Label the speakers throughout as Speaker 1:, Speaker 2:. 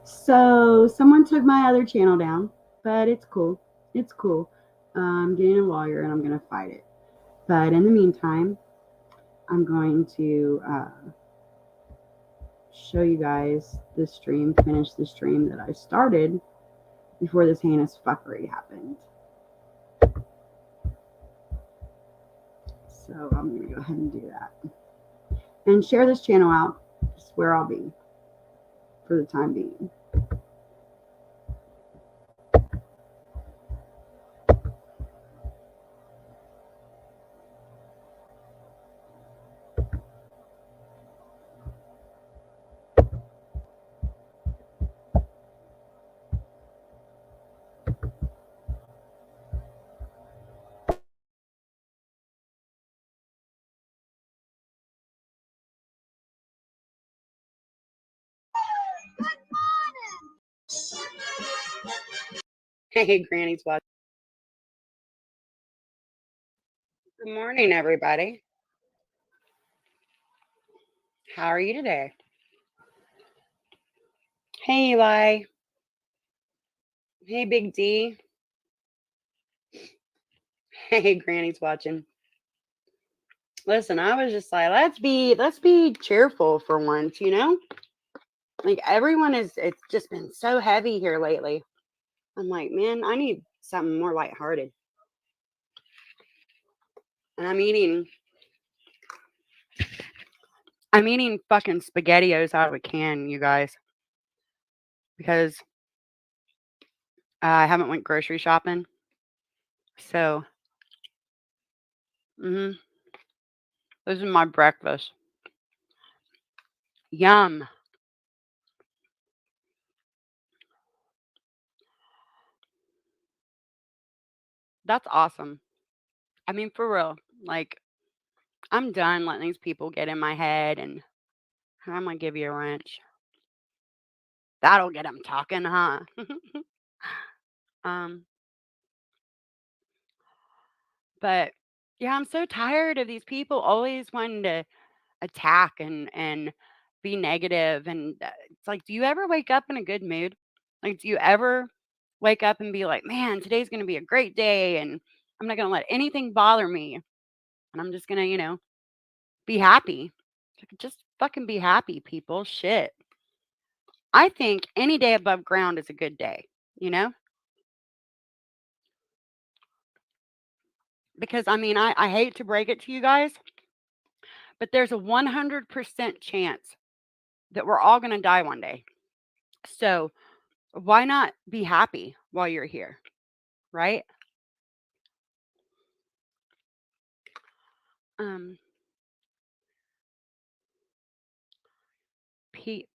Speaker 1: So someone took my other channel down, but it's cool. It's cool. I'm getting a lawyer and I'm going to fight it. But in the meantime, I'm going to show you guys this stream, finish the stream that I started before this heinous fuckery happened. So I'm going to go ahead and do that. And share this channel out. It's where I'll be for the time being. Hey, Granny's watching. Good morning, everybody. How are you today? Hey, Eli. Hey, Big D. Hey, Granny's watching. Listen, I was just like, let's be cheerful for once, you know? Like everyone it's just been so heavy here lately. I'm like, man, I need something more lighthearted. And I'm eating fucking SpaghettiOs out of a can, you guys. Because I haven't went grocery shopping. So, this is my breakfast. Yum. That's awesome. I mean, for real. Like, I'm done letting these people get in my head and I'm going to give you a wrench. That'll get them talking, huh? But yeah, I'm so tired of these people always wanting to attack and be negative. And it's like, do you ever wake up in a good mood? Like, do you ever wake up and be like, man, today's going to be a great day and I'm not going to let anything bother me. And I'm just going to, be happy. Like, just fucking be happy, people. Shit. I think any day above ground is a good day, you know? Because I mean, I hate to break it to you guys, but there's a 100% chance that we're all going to die one day. So why not be happy while you're here? Right? Um,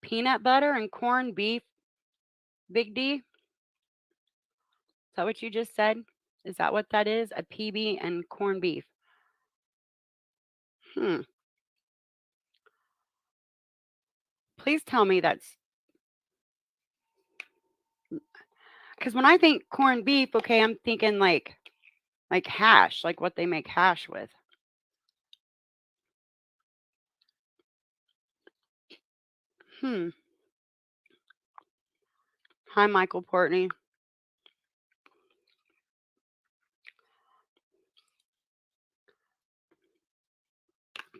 Speaker 1: peanut butter and corned beef, Big D. Is that what you just said? Is that what that is? A PB and corned beef. Please tell me that's because when I think corned beef, okay, I'm thinking like hash, like what they make hash with. Hi, Michael Portney.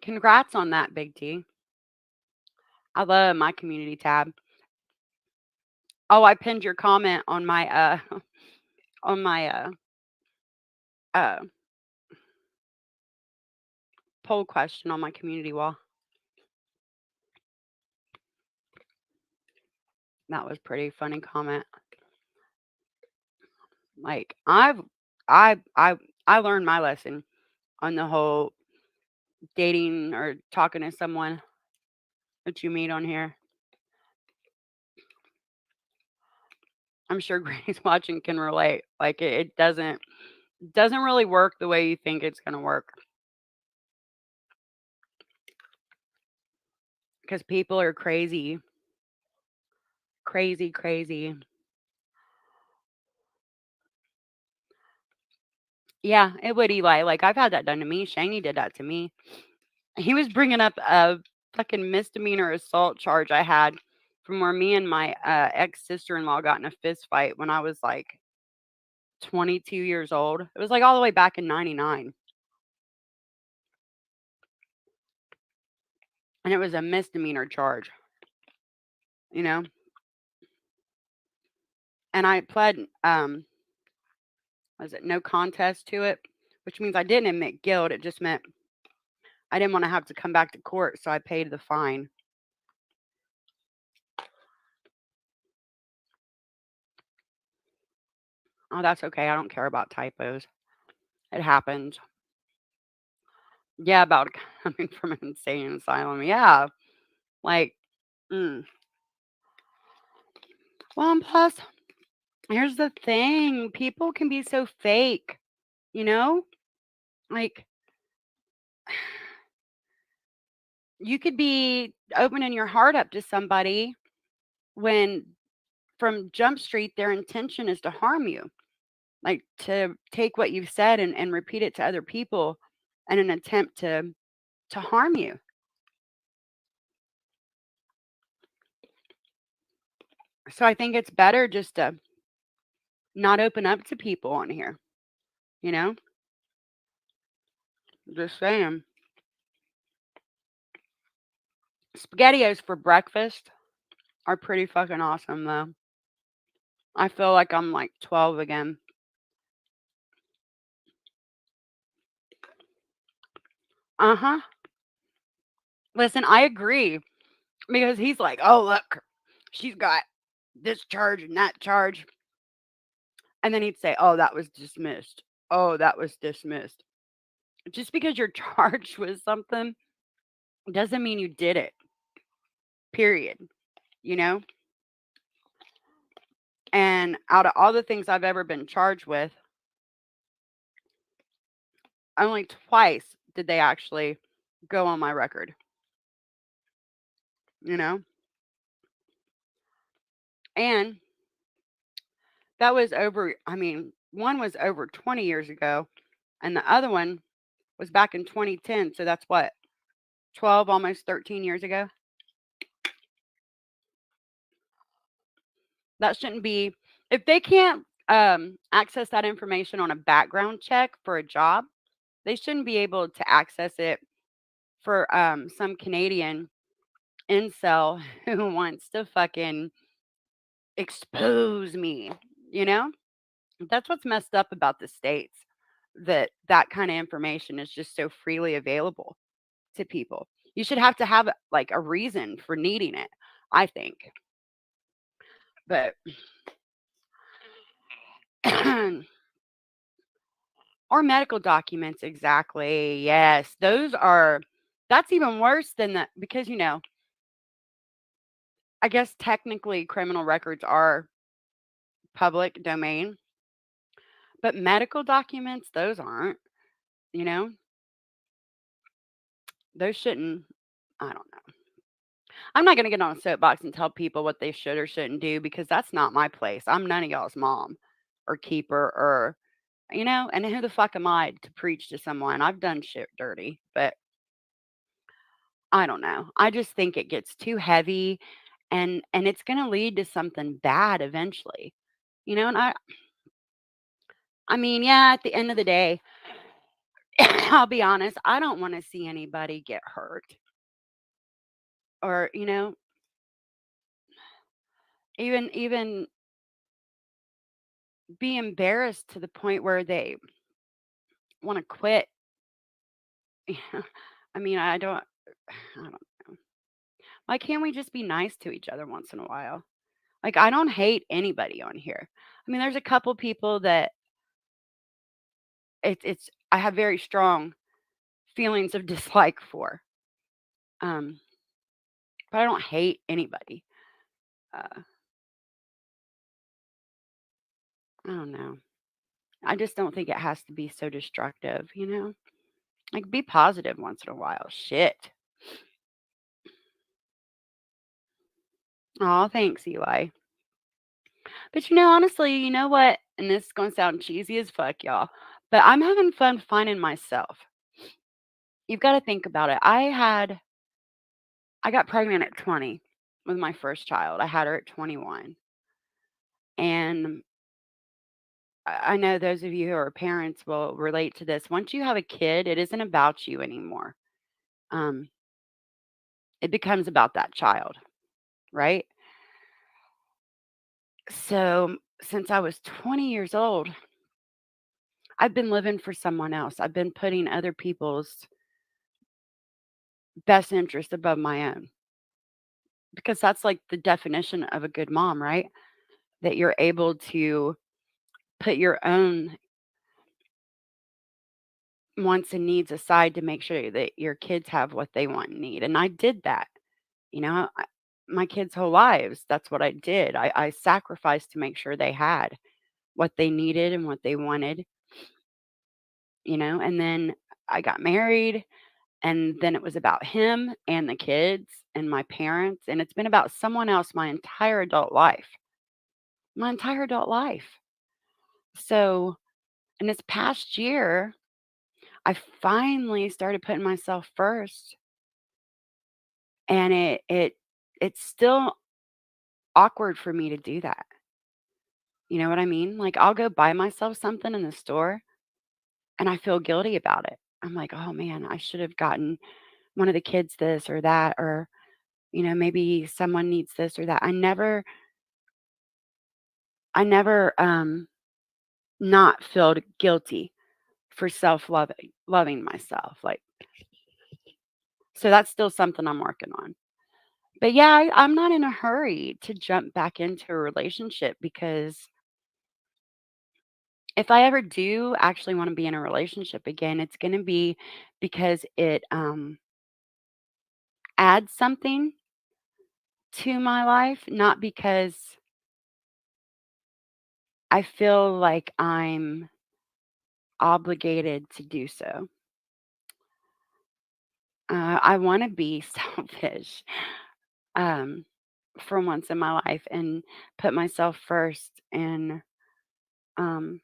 Speaker 1: Congrats on that, Big T. I love my community tab. Oh, I pinned your comment on my on my uh poll question on my community wall. That was pretty funny comment. Like I learned my lesson on the whole dating or talking to someone that you meet on here. I'm sure Granny's watching can relate. Like it doesn't really work the way you think it's gonna work. Because people are crazy. Crazy, crazy. Yeah, it would, Eli. Like I've had that done to me. Shangy did that to me. He was bringing up a fucking misdemeanor assault charge I had from where me and my, ex-sister-in-law got in a fist fight when I was, like, 22 years old. It was, like, all the way back in '99, and it was a misdemeanor charge, you know? And I pled, was it no contest to it? Which means I didn't admit guilt, it just meant I didn't wanna have to come back to court, so I paid the fine. Oh, that's okay, I don't care about typos. It happens. Yeah, about coming from an insane asylum, yeah, like, mm. Well, and plus, here's the thing, people can be so fake, you know? Like, you could be opening your heart up to somebody when from Jump Street, their intention is to harm you, like, to take what you've said and repeat it to other people in an attempt to harm you. So I think it's better just to not open up to people on here, you know? Just saying. SpaghettiOs for breakfast are pretty fucking awesome, though. I feel like I'm, like, 12 again. Uh-huh. Listen, I agree because he's like, "Oh, look, she's got this charge and that charge." And then he'd say, "Oh, that was dismissed. Oh, that was dismissed." Just because you're charged with something doesn't mean you did it, period, you know? And out of all the things I've ever been charged with, only twice did they actually go on my record, you know? And that was over, I mean, one was over 20 years ago, and the other one was back in 2010. So that's what, 12, almost 13 years ago? That shouldn't be, if they can't access that information on a background check for a job, they shouldn't be able to access it for some Canadian incel who wants to fucking expose me, you know? That's what's messed up about the States, that that kind of information is just so freely available to people. You should have to have, like, a reason for needing it, I think. But or medical documents, exactly, yes. Those are that's even worse than the because, I guess technically criminal records are public domain, but medical documents, those aren't, you know? Those shouldn't I don't know. I'm not gonna get on a soapbox and tell people what they should or shouldn't do because that's not my place. I'm none of y'all's mom or keeper or and who the fuck am I to preach to someone? I've done shit dirty, but I don't know. I just think it gets too heavy and it's gonna lead to something bad eventually. And I mean, yeah, at the end of the day, I'll be honest, I don't wanna see anybody get hurt or, even be embarrassed to the point where they wanna quit. I mean, I don't know. Why can't we just be nice to each other once in a while? Like, I don't hate anybody on here. I mean, there's a couple people that it's I have very strong feelings of dislike for, um, but I don't hate anybody. Uh, I don't know. I just don't think it has to be so destructive, you know? Like, be positive once in a while. Shit. Oh, thanks, Eli. But, honestly, you know what? And this is gonna sound cheesy as fuck, y'all, but I'm having fun finding myself. You've gotta think about it. I got pregnant at 20. with my first child. I had her at 21. And I know those of you who are parents will relate to this. Once you have a kid, it isn't about you anymore. Um, it becomes about that child, right? So since I was 20 years old, I've been living for someone else. I've been putting other people's best interest above my own because that's like the definition of a good mom, right? That you're able to put your own wants and needs aside to make sure that your kids have what they want and need. And I did that. You know, my kids' whole lives, that's what I did. I sacrificed to make sure they had what they needed and what they wanted, and then I got married, and then it was about him and the kids and my parents, and it's been about someone else my entire adult life. My entire adult life. So, in this past year, I finally started putting myself first, and it's still awkward for me to do that. You know what I mean? Like, I'll go buy myself something in the store, and I feel guilty about it. I'm like, "Oh, man, I should have gotten one of the kids this or that, or, maybe someone needs this or that." I never not felt guilty for loving myself, like, so that's still something I'm working on. But, yeah, I'm not in a hurry to jump back into a relationship because if I ever do actually wanna be in a relationship again, it's gonna be because it adds something to my life, not because I feel like I'm obligated to do so. I wanna be selfish, um, for once in my life and put myself first and, um,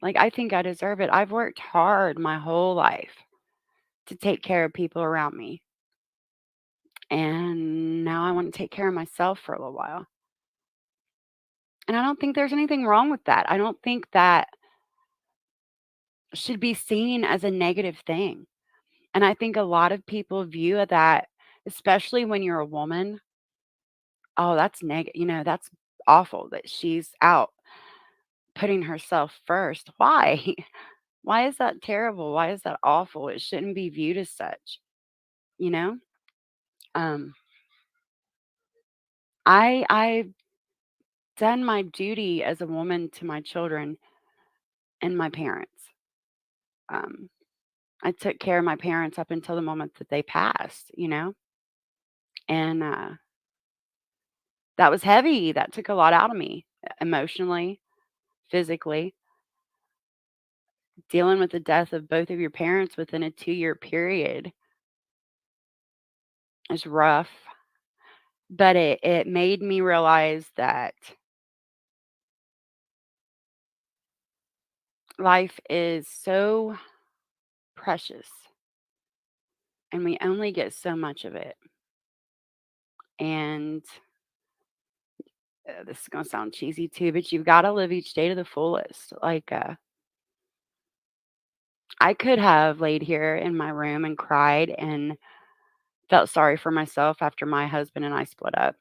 Speaker 1: like, I think I deserve it. I've worked hard my whole life to take care of people around me, and now I wanna take care of myself for a little while, and I don't think there's anything wrong with that. I don't think that should be seen as a negative thing. And I think a lot of people view that, especially when you're a woman, oh, that's awful that she's out putting herself first. Why? Why is that terrible? Why is that awful? It shouldn't be viewed as such, you know? Um, I've done my duty as a woman to my children and my parents. Um, I took care of my parents up until the moment that they passed. And that was heavy. That took a lot out of me emotionally, physically. Dealing with the death of both of your parents within a 2-year period is rough, but it made me realize that life is so precious and we only get so much of it. And this is going to sound cheesy too, but you've got to live each day to the fullest. Like, I could have laid here in my room and cried and felt sorry for myself after my husband and I split up,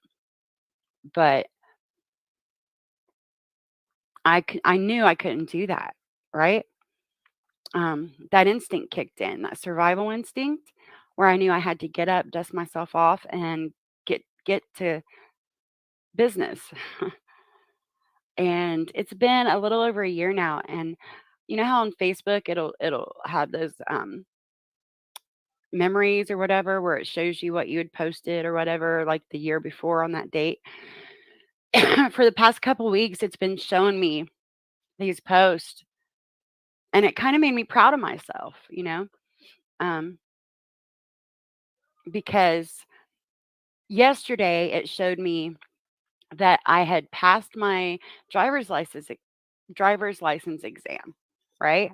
Speaker 1: but I knew I couldn't do that, right? That instinct kicked in, that survival instinct, where I knew I had to get up, dust myself off, and get to business. And it's been a little over a year now, and you know how on Facebook it'll have those memories or whatever, where it shows you what you had posted or whatever, like the year before on that date. For the past couple weeks, it's been showing me these posts, and it kind of made me proud of myself, um, because yesterday it showed me that I had passed my driver's license driver's license exam, right?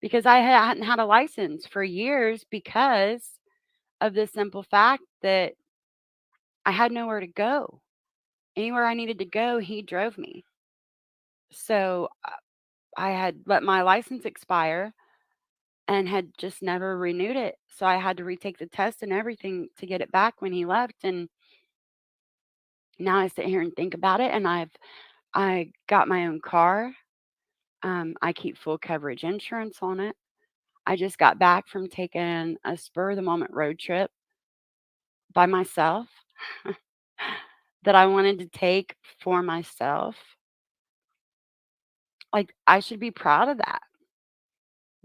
Speaker 1: Because I hadn't had a license for years because of the simple fact that I had nowhere to go. Anywhere I needed to go, he drove me. So I had let my license expire and had just never renewed it. So I had to retake the test and everything to get it back when he left. And now I sit here and think about it, and I got my own car. I keep full coverage insurance on it. I just got back from taking a spur of the moment road trip by myself that I wanted to take for myself. Like, I should be proud of that.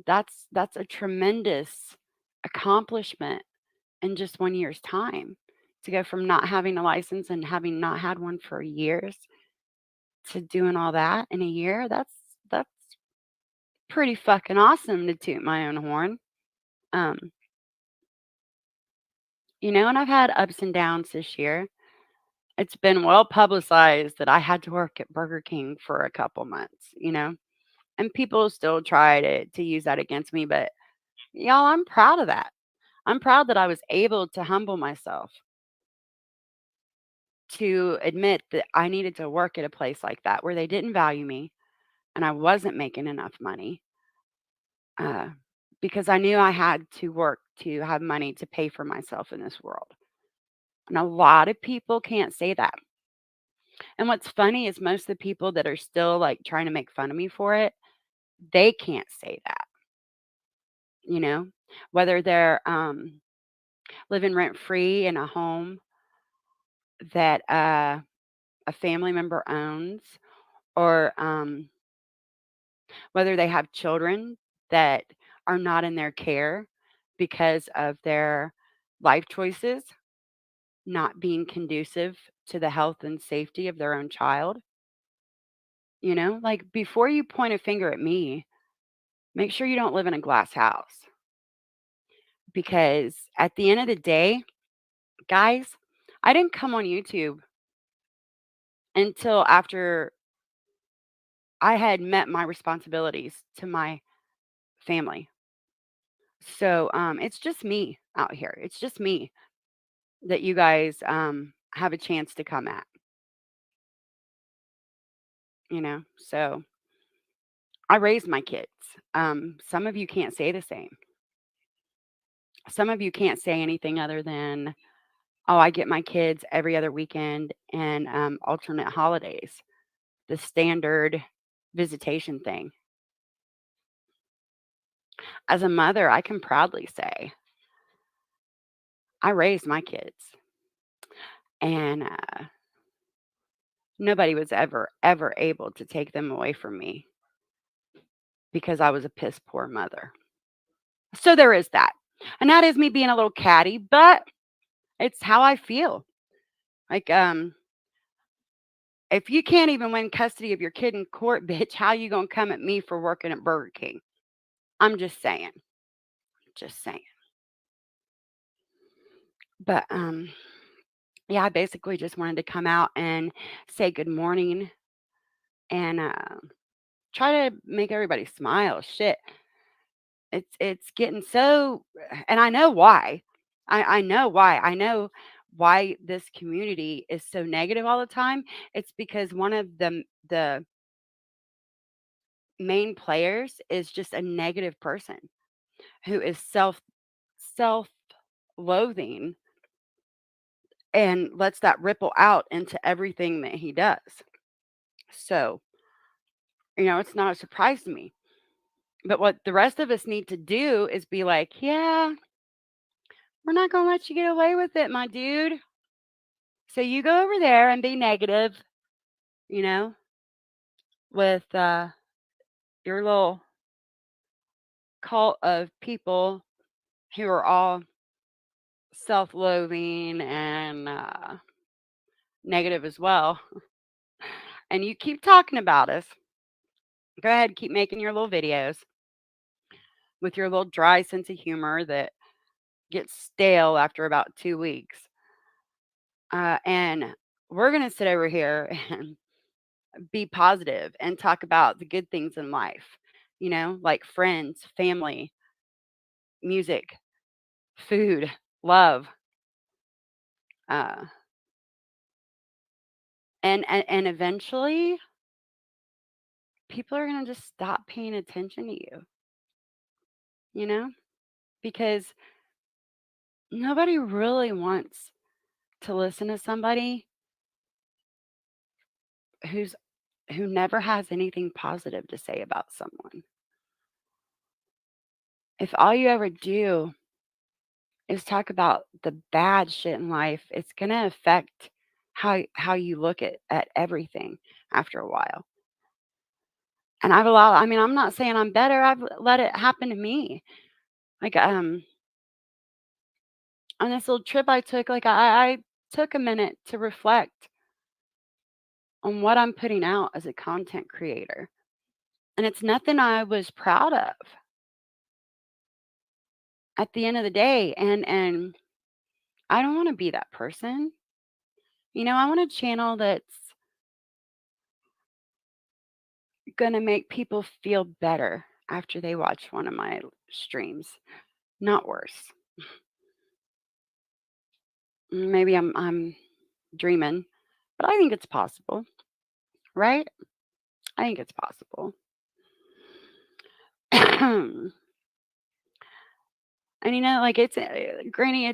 Speaker 1: That's a tremendous accomplishment in just 1 year's time, to go from not having a license and having not had one for years to doing all that in a year. That's pretty fucking awesome, to toot my own horn. Um, and I've had ups and downs this year. It's been well publicized that I had to work at Burger King for a couple months. And people still try to use that against me, but y'all, I'm proud of that. I'm proud that I was able to humble myself to admit that I needed to work at a place like that where they didn't value me and I wasn't making enough money, uh, because I knew I had to work to have money to pay for myself in this world. And a lot of people can't say that. And what's funny is most of the people that are still like trying to make fun of me for it, they can't say that, you know, whether they're living rent free in a home that a family member owns, or whether they have children that are not in their care because of their life choices not being conducive to the health and safety of their own child. Like, before you point a finger at me, make sure you don't live in a glass house, because at the end of the day, guys, I didn't come on YouTube until after I had met my responsibilities to my family. So it's just me out here. It's just me that you guys have a chance to come at. So I raised my kids. Some of you can't say the same. Some of you can't say anything other than, oh, I get my kids every other weekend and alternate holidays, the standard visitation thing. As a mother, I can proudly say I raised my kids, and nobody was ever able to take them away from me because I was a piss poor mother. So there is that. And that is me being a little catty, but it's how I feel. Like, if you can't even win custody of your kid in court, bitch, how you gonna come at me for working at Burger King? I'm just saying. Just saying. But yeah, I basically just wanted to come out and say good morning and try to make everybody smile. Shit. It's getting so, and I know why. I know why. I know why this community is so negative all the time. It's because one of the main players is just a negative person who is self-loathing and lets that ripple out into everything that he does. So, it's not a surprise to me. But what the rest of us need to do is be like, yeah, we're not going to let you get away with it, my dude. So you go over there and be negative, you know, with your little cult of people who are all self loathing and negative as well. And you keep talking about us. Go ahead, keep making your little videos with your little dry sense of humor that gets stale after about 2 weeks. And we're going to sit over here and be positive and talk about the good things in life, like friends, family, music, food, love, uh, and eventually, people are gonna just stop paying attention to you, you know? Because nobody really wants to listen to somebody who's who never has anything positive to say about someone. If all you ever do is talk about the bad shit in life, it's gonna affect how you look at everything after a while. And I mean, I'm not saying I'm better. I've let it happen to me. Like on this little trip I took, like I took a minute to reflect on what I'm putting out as a content creator. And it's nothing I was proud of at the end of the day. And I don't want to be that person. I want a channel that's going to make people feel better after they watch one of my streams, not worse. Maybe I'm dreaming, but I think it's possible, right? I think it's possible. And like granny,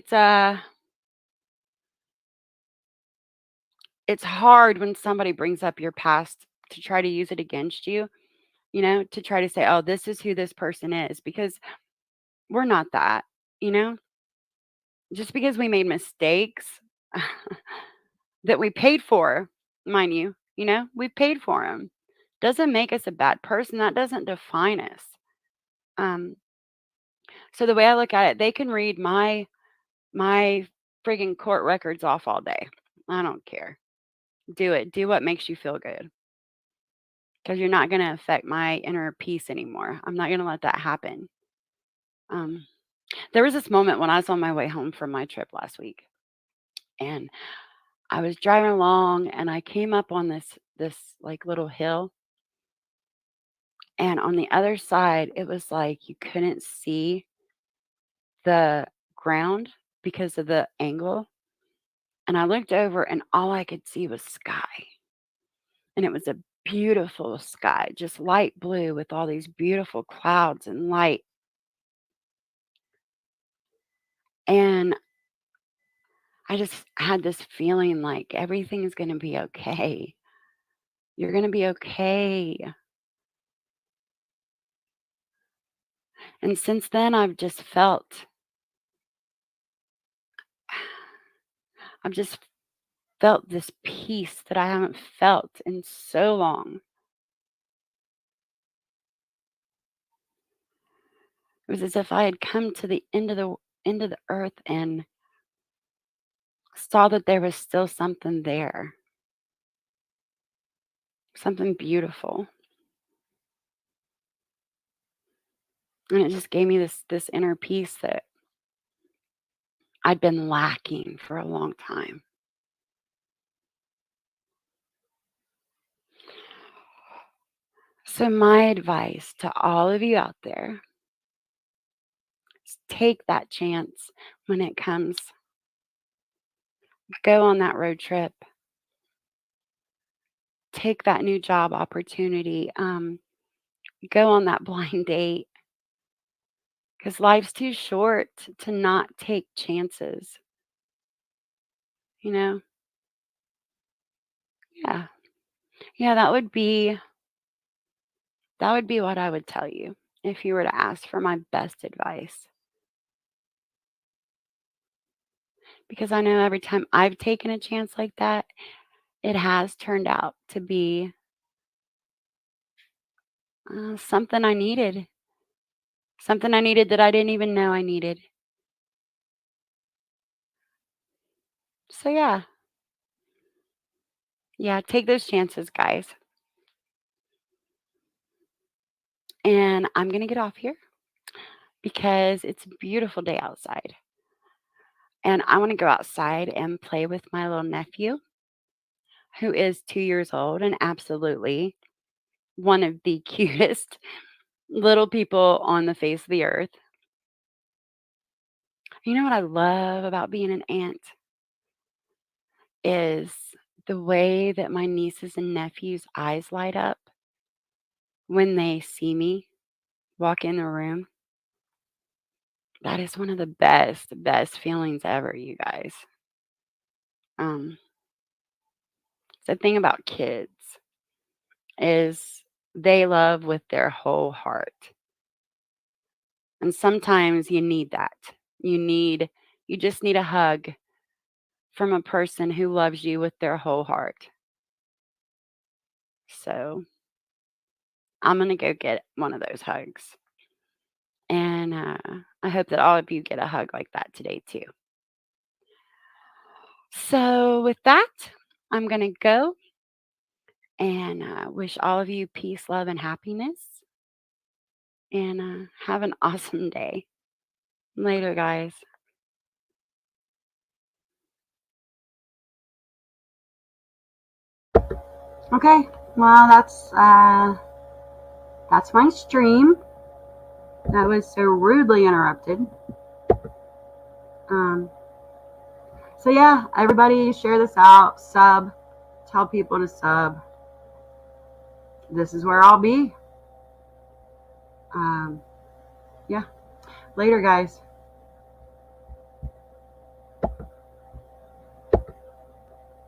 Speaker 1: it's hard when somebody brings up your past to try to use it against you, to try to say, "Oh, this is who this person is," because we're not that, you know? Just because we made mistakes that we paid for, mind you, we paid for them, doesn't make us a bad person. That doesn't define us. Um, so the way I look at it, they can read my friggin' court records off all day. I don't care. Do it. Do what makes you feel good. Because you're not gonna affect my inner peace anymore. I'm not gonna let that happen. Um, there was this moment when I was on my way home from my trip last week, and I was driving along, and I came up on this like little hill, and on the other side, it was like you couldn't see the ground because of the angle. And I looked over, and all I could see was sky, and it was a beautiful sky, just light blue with all these beautiful clouds and light. And I just had this feeling like everything's gonna be okay. You're gonna be okay. And since then, I've just felt this peace that I haven't felt in so long. It was as if I had come to the end of the earth and saw that there was still something there, something beautiful. And it just gave me this inner peace that I'd been lacking for a long time. So my advice to all of you out there is take that chance when it comes. Go on that road trip. Take that new job opportunity. Go on that blind date because life's too short to not take chances. You know? Yeah. Yeah, that would be what I would tell you if you were to ask for my best advice. Because I know every time I've taken a chance like that, it has turned out to be something I needed that I didn't even know I needed. So yeah, take those chances, guys. And I'm gonna get off here because it's a beautiful day outside. And I want to go outside and play with my little nephew, who is 2 years old and absolutely one of the cutest little people on the face of the earth. You know what I love about being an aunt is the way that my nieces and nephews' eyes light up when they see me walk in the room. That is one of the best feelings ever, you guys. Um, the thing about kids is they love with their whole heart. And sometimes you need that. You need you just need a hug from a person who loves you with their whole heart. So, I'm gonna go get one of those hugs. And, I hope that all of you get a hug like that today too. So, with that, I'm gonna go and, wish all of you peace, love, and happiness, and, have an awesome day. Later, guys. Okay, well, that's my stream. That was so rudely interrupted. Um, so yeah, everybody share this out, sub, tell people to sub. This is where I'll be. Yeah, later, guys.